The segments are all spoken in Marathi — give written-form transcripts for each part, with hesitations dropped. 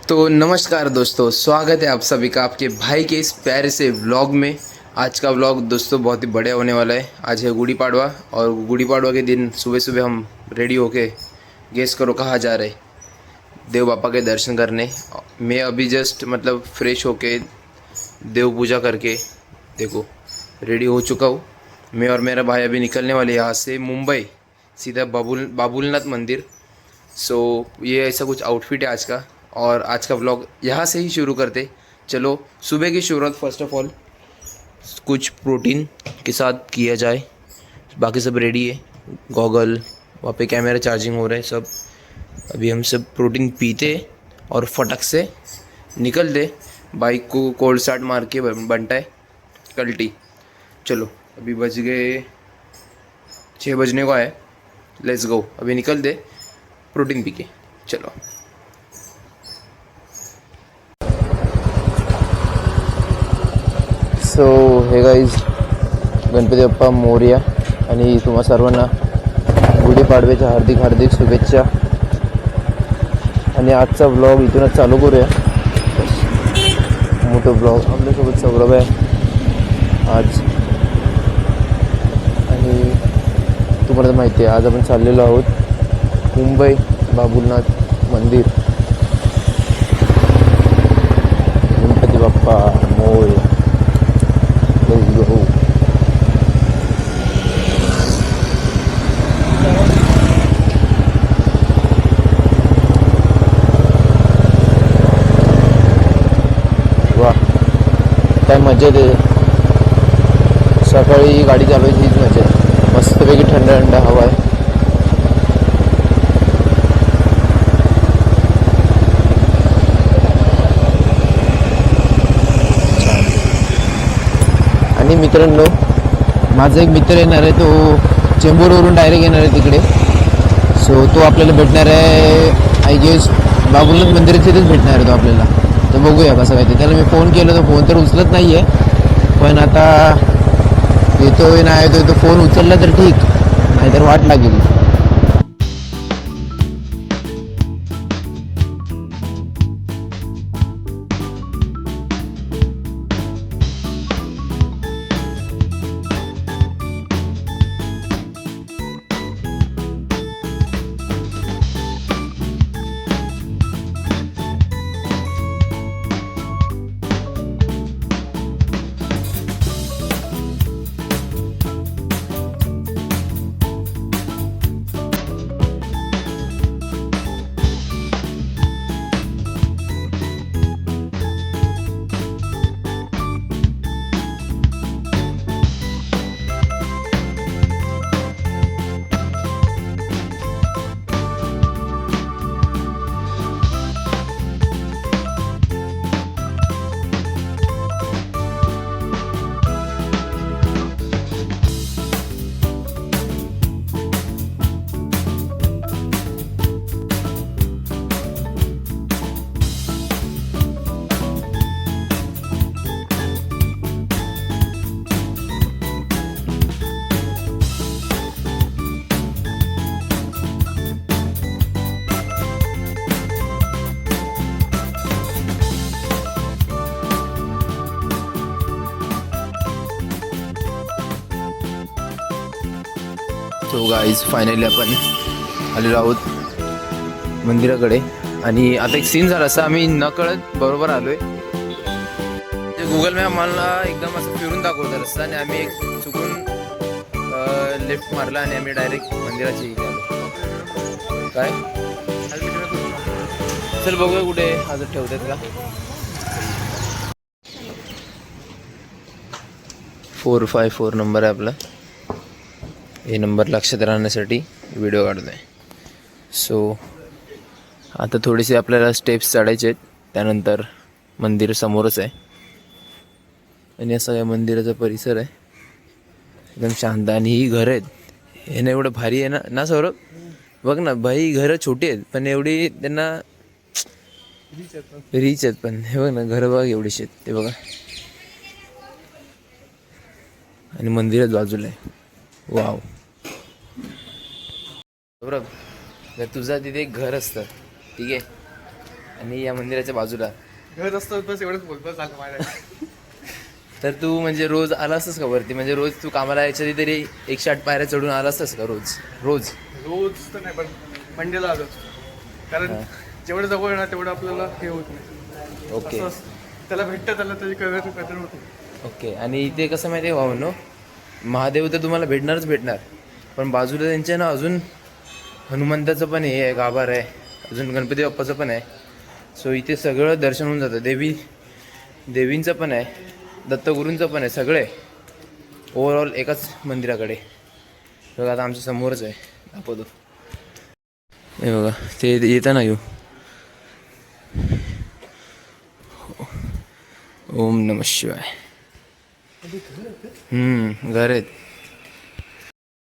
तो नमस्कार दोस्तों, स्वागत है आप सभी का आपके भाई के इस प्यारे से व्लॉग में। आज का व्लॉग दोस्तों बहुत ही बढ़िया होने वाला है। आज है गुड़ी पाड़वा और गुड़ी पाड़वा के दिन सुबह सुबह हम रेडी होके गेस करो कहाँ जा रहे, देव बापा के दर्शन करने। मैं अभी जस्ट फ्रेश होके देव पूजा करके देखो रेडी हो चुका हूँ। मैं और मेरा भाई अभी निकलने वाले यहाँ से मुंबई सीधा बाबुलनाथ मंदिर। ये ऐसा कुछ आउटफिट है आज का, और आज का व्लॉग यहाँ से ही शुरू करते। चलो सुबह की शुरुआत फर्स्ट ऑफ ऑल कुछ प्रोटीन के साथ किया जाए। बाकी सब रेडी है, गॉगल वहाँ पे कैमरा चार्जिंग हो रहा है सब। अभी हम सब प्रोटीन पीते और फटक से निकल दे। बाइक को कोल्ड स्टार्ट मार के बनता है कल्टी। चलो अभी बज गए 6 बजने को आए, लेट्स गो अभी निकल दे प्रोटीन पी के। चलो सो हे गाईज, गणपती बाप्पा मोरया आणि तुम्हा सर्वांना गुढीपाडव्याच्या हार्दिक हार्दिक शुभेच्छा। आणि आजचा व्लॉग इथूनच चालू करूया। मोठं व्लॉग आपल्यासोबत सौरभ आहे आज, आणि तुम्हाला माहिती आहे आज आपण चाललेलो आहोत मुंबई बाबुलनाथ मंदिर। Ganpati Bappa Morya, let's go. वा काय मजा येते, सकाळी गाडी चालवायची हीच मजा आहे। मस्तपैकी थंड थंड हवा आहे। आणि मित्रांनो, माझा एक मित्र येणार आहे, तो चेंबूरवरून डायरेक्ट येणार आहे तिकडे। सो तो आपल्याला भेटणार आहे आय गेस बाबुलनाथ मंदिराच्या इथेच भेटणार आहे तो आपल्याला। तर बघूया कसं काय ते। त्याला मी फोन केला, तो फोन तर उचलत नाही आहे, पण आता येतोय नाही येतोय, तो फोन उचलला तर ठीक, नाहीतर वाट लागेल। सो गाईज फायनली आपण आलेलो आहोत मंदिराकडे। आणि आता एक सीन झाला असा, आम्ही नकळत बरोबर आलोय। गुगल मॅप आम्हाला एकदम असं फिरून दाखवतं रस्ता, आणि आम्ही एक चुकून लेफ्ट मारला आणि आम्ही डायरेक्ट मंदिराची इथे आलो। काय चल बघूया कुठे हजर ठेवतात का। 454 नंबर आहे आपला। हे नंबर लक्षात राहण्यासाठी व्हिडिओ काढतो आहे। सो आता थोडेसे आपल्याला स्टेप्स चढायचे आहेत, त्यानंतर मंदिर समोरच आहे। आणि असं काय मंदिराचा परिसर आहे, एकदम शांत। आणि ही घरं आहेत, हे ना एवढं भारी आहे ना सौरभ, बघ ना भाई, घरं छोटी आहेत पण एवढी त्यांना रीच आहेत। पण हे बघ ना घरं बघ एवढीशी आहेत, ते बघा। आणि मंदिरात बाजूला आहे, वाव। बरोबर, जर तुझा तिथे एक घर असतं, ठीक आहे, आणि या मंदिराच्या बाजूला घर असतं बस एवढंच बोलतो झालं माझ्या. तर तू म्हणजे रोज आला असतास का वरती? म्हणजे रोज तू कामाला यायच्या आधी तरी 108 पायऱ्या चढून आला असतास का रोज? रोज रोज तर नाही पण मंडेला आलो कारण जेवढं जवळ ना तेवढं आपल्याला हे होत नाही. ओके असं असतं. त्याला भेटतं त्याला त्याची कदर होते. ओके. आणि इथे कसं माहिती आहे भावनो, महादेव तर तुम्हाला भेटणार, पण बाजूला त्यांच्या ना अजून हनुमंताचं पण हे आहे, गाभार आहे, अजून गणपती बाप्पाचं पण आहे. सो इथे सगळं दर्शन होऊन जातं. देवींचं पण आहे, दत्तगुरूंचं पण आहे, सगळे ओव्हरऑल एकाच मंदिराकडे. बघा आता आमच्या समोरच आहे, दाखवतो. हे बघा ते येतं ना येऊ. ओम नमः शिवाय. घर है.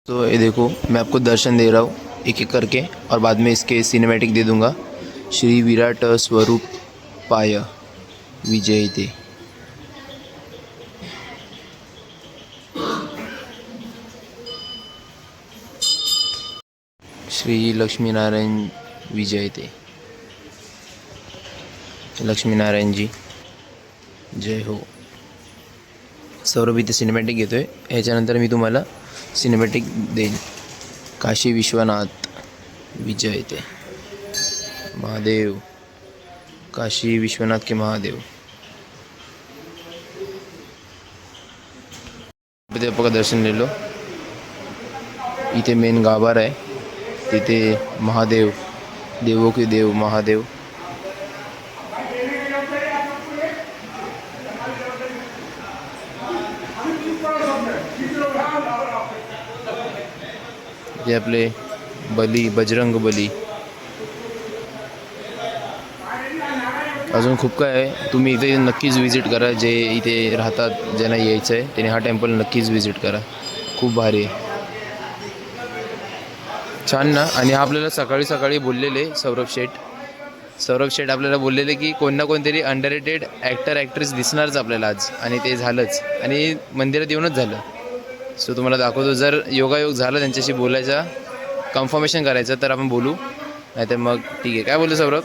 तो ये देखो, मैं आपको दर्शन दे रहा हूँ एक एक करके और बाद में इसके सिनेमैटिक दे दूँगा. श्री विराट स्वरूप पाय विजयते. श्री लक्ष्मीनारायण विजयते. लक्ष्मीनारायण जी जय हो. सौरभ इथे सिनेमॅटिक घेतो आहे. ह्याच्यानंतर मी तुम्हाला सिनेमॅटिक देईन. काशी विश्वनाथ विजयते. महादेव, काशी विश्वनाथ के महादेव. गणपती बाप्पा का दर्शन ले लो. इथे मेन गाभार आहे, तिथे महादेव, देवो के देव महादेव. जे आपले बली, बजरंग बली. अजून खूप काय आहे. तुम्ही इथे नक्कीच विजिट करा. जे इथे राहतात, ज्यांना यायचं आहे त्याने हा टेम्पल नक्कीच विजिट करा. खूप भारी आहे, छान ना. आणि आपल्याला सकाळी बोललेले सौरभ शेठ आपल्याला बोललेले की कोण ना कोणतरी अंडररेटेड ॲक्ट्रेस दिसणारच आपल्याला आज, आणि ते झालंच. आणि मंदिरात येऊनच झालं. सो तुम्हाला दाखवतो. जर योगायोग झाला त्यांच्याशी बोलायचा, कन्फर्मेशन करायचं, तर आपण बोलू, नाहीतर मग ठीक आहे. काय बोलतो सौरभ?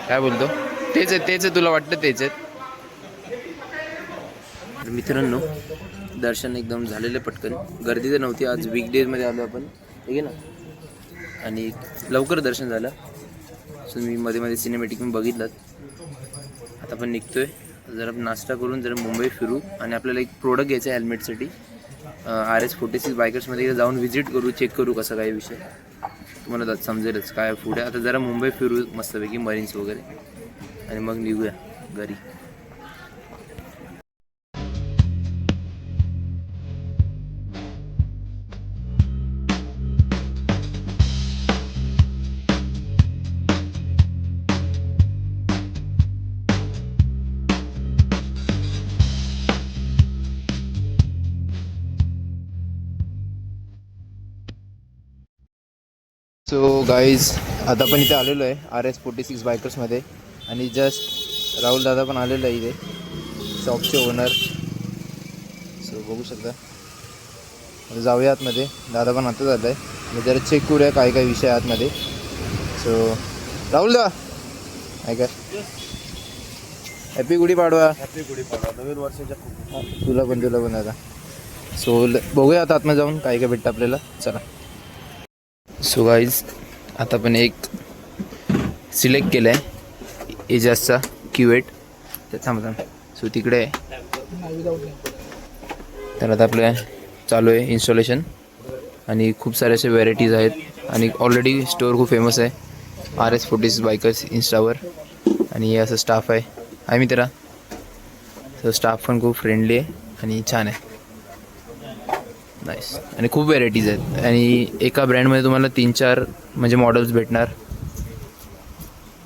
काय बोलतो? तेच आहे तुला वाटतं तेच आहेत? मित्रांनो, दर्शन एकदम झालेलं पटकन. गर्दी तर नव्हती आज, वीकडेजमध्ये आलो आपण, ठीक आहे ना. आणि लवकर दर्शन झालं. सो मी मध्ये सिनेमॅटिक पण बघितलं. आता आपण निघतोय. जरा नाश्ता करून जरा मुंबई फिरू. आणि आपल्याला एक प्रोडक्ट घ्यायचं आहे हेल्मेटसाठी. RS46 बायकर्समध्ये जाऊन व्हिजिट करू, चेक करू कसा काय विषय. तुम्हाला समजेलच काय पुढे. आता जरा मुंबई फिरू मस्तपैकी, मरीन्स वगैरे, आणि मग निघूया घरी. सो गाईज, आता पण इथे आलेलो आहे RS46 बायकर्समध्ये. आणि जस्ट राहुल दादा पण आलेला आहे इथे, शॉपचे ओनर. सो बघू शकता. आता जाऊया आतमध्ये. दादा पण आता झालं आहे. जरा चेक करूया काय काय विषय आतमध्ये. सो राहुल दा, काय हॅपी गुढीपाडवा. नवीन वर्षाच्या तुला पण दादा. सो बघूया आता आतमध्ये जाऊन काय काय भेटतं आपल्याला. चला. सो गाईज, आता पण एक सिलेक्ट केलं आहे एजासचा Q8. त्याचा सो तिकडे आहे. तर आता आपल्या चालू आहे इन्स्टॉलेशन. आणि खूप सारे असे व्हेरायटीज आहेत. आणि ऑलरेडी स्टोअर खूप फेमस आहे, RS46 बायकर्स इंस्टावर. आणि असं स्टाफ आहे मित्रा. तर स्टाफ पण खूप फ्रेंडली आहे आणि छान आहे, नाईस. आणि खूप व्हेरायटीज आहेत. आणि एका ब्रँडमध्ये तुम्हाला 3-4 म्हणजे मॉडेल्स भेटणार.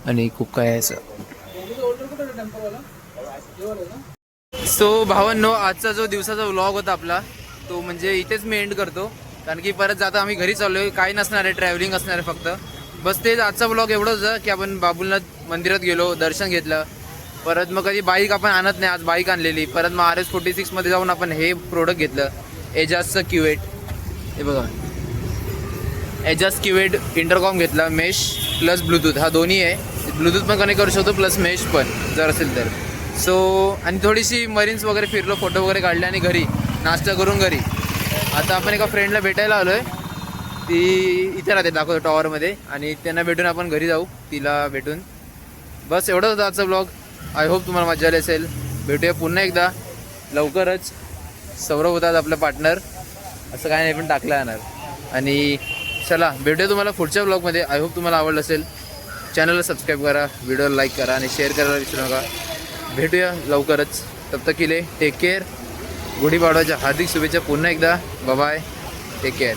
आणि खूप काय आहे असं. सो भावांनो, आजचा जो दिवसाचा व्लॉग होता आपला, तो म्हणजे इथेच मी एंड करतो. कारण की परत जाता आम्ही घरी चाललो आहे. काही नसणार आहे, ट्रॅव्हलिंग असणार आहे फक्त. बस तेच आजचा व्लॉग एवढंच होतं की आपण बाबुलनाथ मंदिरात गेलो, दर्शन घेतलं. परत मग कधी बाईक आपण आणत नाही, आज बाईक आणलेली. परत मग RS46मध्ये जाऊन आपण हे प्रोडक्ट घेतलं, एजासचं Q8. हे बघा, एजास Q8 इंटरकॉम घेतला, मेश प्लस ब्लूटूथ, हा दोन्ही आहे. ब्लूटूथ पण कनेक्ट करू शकतो प्लस मेश पण जर असेल तर. सो आणि थोडीशी मरीन्स वगैरे फिरलो, फोटो वगैरे काढले आणि घरी नाश्ता करून घरी. आता आपण एका फ्रेंडला भेटायला आलो आहे, ती इथे राहते दाखवतो टॉवरमध्ये, आणि त्यांना भेटून आपण घरी जाऊ तिला भेटून. बस एवढंच होतं आजचा ब्लॉग. आय होप तुम्हाला मजा आली असेल. भेटूया पुन्हा एकदा लवकरच. सौरभ होतात आपलं पार्टनर, असं काय नाही पण टाकलं जाणार. आणि चला भेटूया तुम्हाला पुढच्या ब्लॉगमध्ये. आय होप तुम्हाला आवडलं असेल. चॅनलला सबस्क्राईब करा, व्हिडिओला लाईक करा आणि शेअर करायला विसरू नका. भेटूया लवकरच. तब तक के लिए टेक केअर. गुढीपाडव्याच्या हार्दिक शुभेच्छा पुन्हा एकदा. Bye, take care.